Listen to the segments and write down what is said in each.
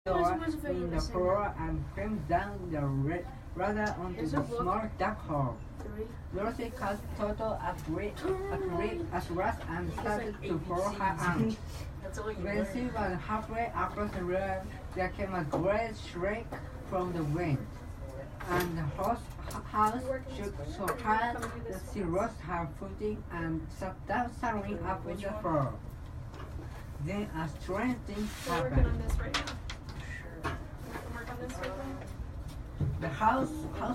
in the floor and came down the ladder onto the small dark hole. Dorothy cast Toto as rest and started to follow her aunt. When she was halfway across the room, there came a great shriek from the wind, and the house shook so hard that she lost her footing and sat down staring up at the floor. Then a strange thing happened. We're working on this right now. Sure. We can work on this right now. The house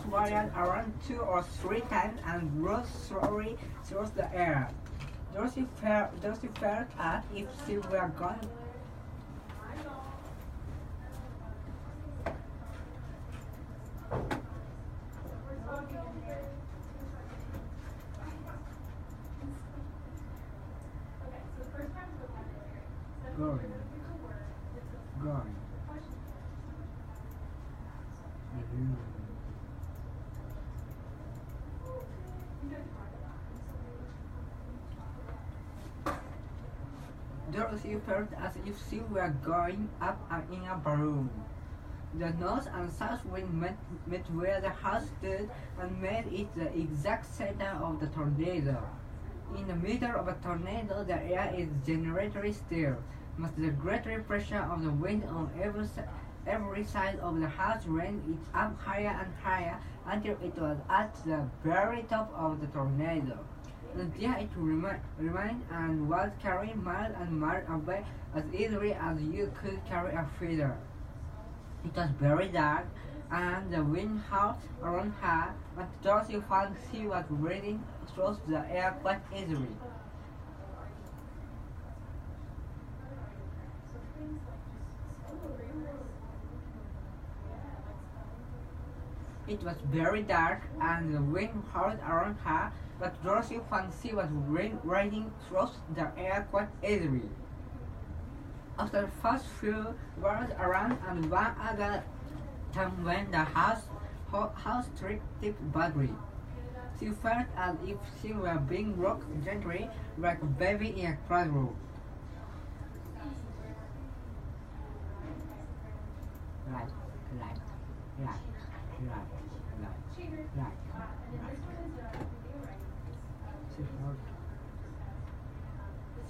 varied around 2 or 3 times and rose slowly through the air. Dorothy felt as if she were going. Going. Dorothy felt as if she were going up in a balloon. The north and south wind met where the house stood and made it the exact center of the tornado. In the middle of a tornado, the air is generally still, but the greater pressure of the wind on every side of the house raised it up higher and higher until it was at the very top of the tornado. And there it remained and was carried miles and miles away as easily as you could carry a feather. It was very dark, and the wind howled around her, but Dorothy found she was breathing through the air quite easily. It was very dark, and the wind howled around her, but Dorothy found she was riding through the air quite easily. After the first few whirls around and one other time when the house tipped badly, she felt as if she were being rocked gently like a baby in a cradle. Right.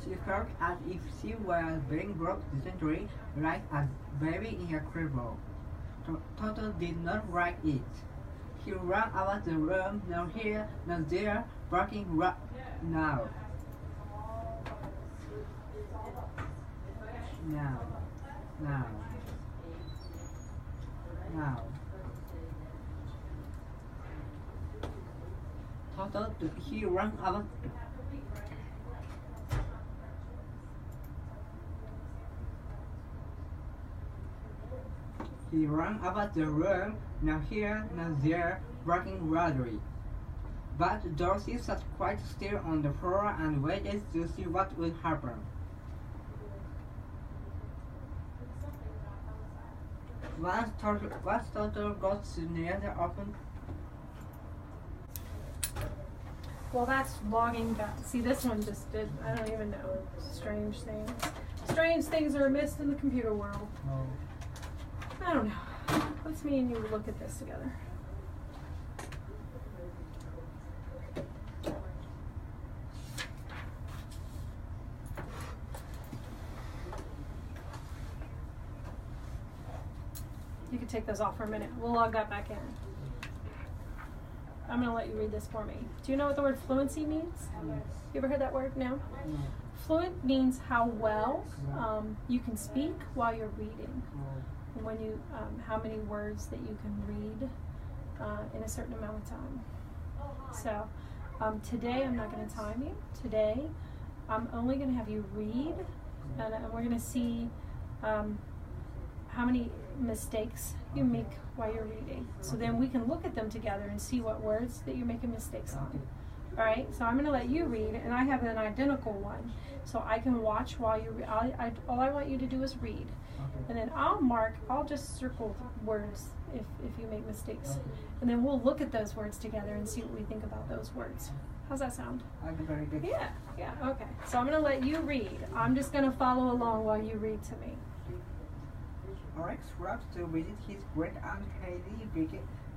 She felt as if she was being rocked gently like a baby in a cradle. Toto did not like it. He ran about the room, now here, now there, barking now. Toto, he ran about. He ran about the room, now here, now there, barking loudly. But Dorothy sat quite still on the floor and waited to see what would happen. Once Toto got near the open. Well, that's logging down. See, this one just did, I don't even know. Strange things. Strange things are missed in the computer world. Oh. I don't know. Let's me and you look at this together. You can take those off for a minute. We'll log that back in. I'm going to let you read this for me. Do you know what the word fluency means? Yes. You ever heard that word? No? No. Fluent means how well you can speak while you're reading. And when you, how many words that you can read in a certain amount of time. So today I'm not going to time you. Today I'm only going to have you read, and we're going to see how many mistakes you make while you're reading. So then we can look at them together and see what words that you're making mistakes on. All right, so I'm going to let you read, and I have an identical one. So I can watch while you read. All I want you to do is read. And then I'll just circle words if you make mistakes. And then we'll look at those words together and see what we think about those words. How's that sound? Very good. Yeah, okay. So I'm going to let you read. I'm just going to follow along while you read to me. Alex loves to visit his great aunt Hailey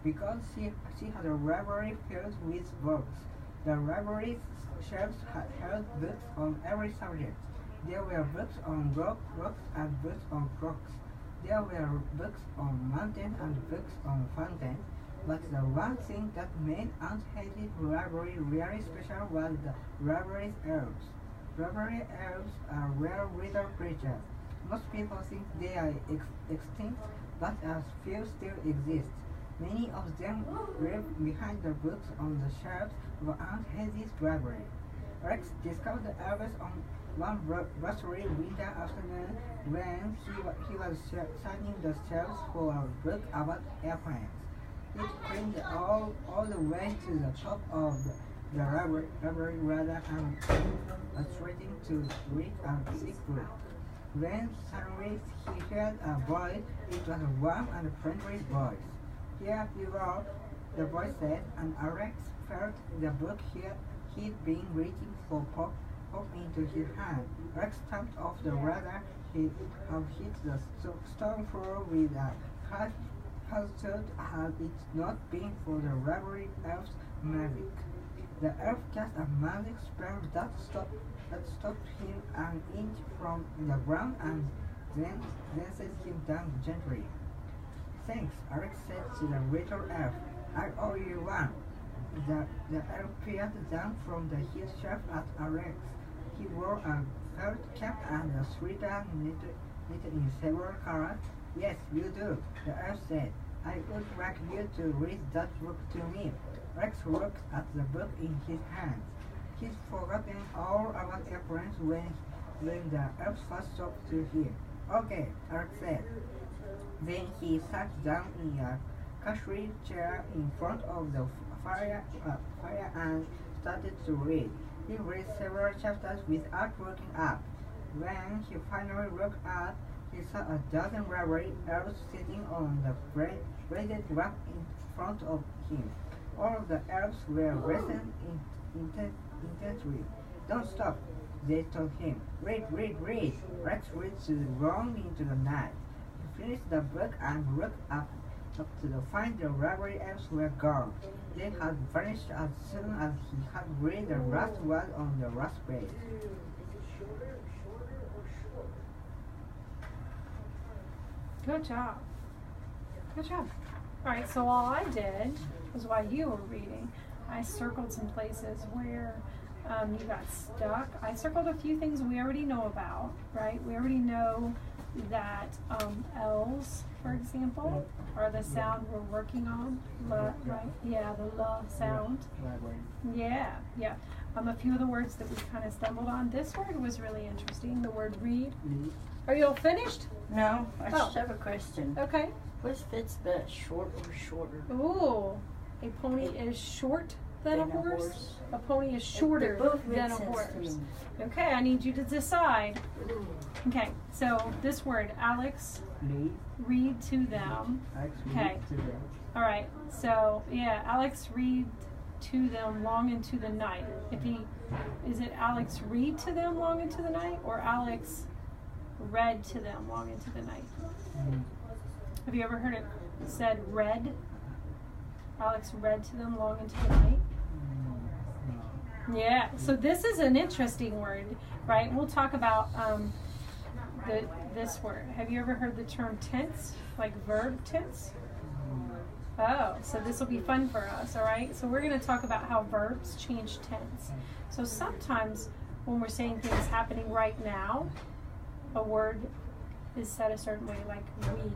because she has a library filled with books. The library shelves held books on every subject. There were books on rocks and books on clocks. There were books on mountains and books on fountains. But the one thing that made Aunt Hailey's library really special was the library's elves. Library elves are rare reader creatures. Most people think they are extinct, but a few still exist. Many of them live behind the books on the shelves of Aunt Hailey's library. Rex discovered the elves on one blustery winter afternoon when he was signing the shelves for a book about airplanes. He climbed all the way to the top of the library rather than waiting to read a thick book. When suddenly he heard a voice, it was a warm and friendly voice. "Here you are," the voice said, and Alex felt the book he'd been waiting for pop into his hand. Alex jumped off the ladder. He had hit the stone floor with a hard thud had it not been for the library elf's magic. The elf cast a magic spell that stopped him an inch from the ground and then set him down gently. "Thanks," Alex said to the little elf. "I owe you one." The elf peered down from his shelf at Alex. He wore a felt cap and a sweater knitted in several colors. "Yes, you do," the elf said. "I would like you to read that book to me." Rex looked at the book in his hands. He'd forgotten all about airplanes when the elf first talked to him. "Okay," Alex said. Then he sat down in a cushy chair in front of the fire and started to read. He read several chapters without looking up. When he finally looked up, he saw a dozen library elves sitting on the braided rug in front of him. All of the elves were listening intensely. "Don't stop," they told him. "Read, read, read." Rex read long into the night. He finished the book and looked up to find the library elves were gone. They had vanished as soon as he had read the last word on the last page. Good job. Good job. All right, so all I did was while you were reading, I circled some places where you got stuck. I circled a few things we already know about, right? We already know that L's, for example, are the sound we're working on, right? Yeah, the L sound. Yeah. A few of the words that we kind of stumbled on. This word was really interesting, the word read. Are you all finished? No, I just have a question. Okay. Which fits best, short or shorter? Ooh, a pony is short than a horse. A pony is shorter than a horse. Okay, I need you to decide. Okay, so this word, Alex, read to them. Okay. All right. So yeah, Alex read to them long into the night. Is it Alex read to them long into the night or Alex read to them long into the night? Have you ever heard it said read? Alex read to them long into the night? Yeah, so this is an interesting word, right? We'll talk about this word. Have you ever heard the term tense, like verb tense? Oh, so this will be fun for us, all right? So we're going to talk about how verbs change tense. So sometimes when we're saying things happening right now, a word is said a certain way, like read.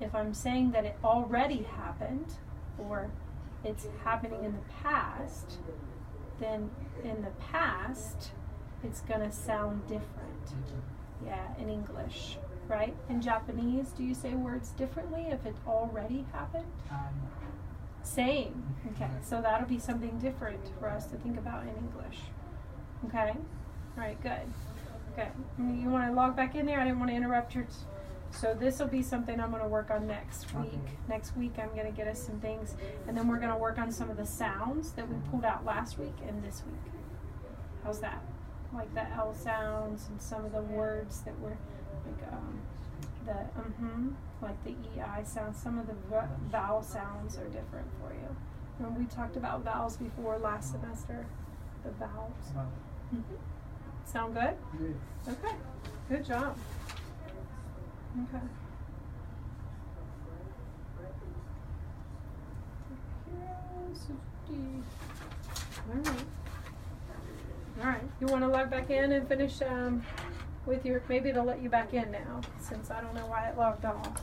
If I'm saying that it already happened, or it's happening in the past, then in the past, it's going to sound different. Yeah, in English, right? In Japanese, do you say words differently if it already happened? Same. Okay, so that'll be something different for us to think about in English. Okay? All right, good. Okay, you want to log back in there? I didn't want to interrupt your... So this will be something I'm going to work on next week. Okay. Next week I'm going to get us some things, and then we're going to work on some of the sounds that we pulled out last week and this week. How's that? Like the L sounds and some of the words that were like the like the EI sounds. Some of the vowel sounds are different for you. When we talked about vowels before last semester, the vowels. Sound good? Good. Okay. Good job. Okay. Alright. Alright. You want to log back in and finish with your, maybe it'll let you back in now, since I don't know why it logged off.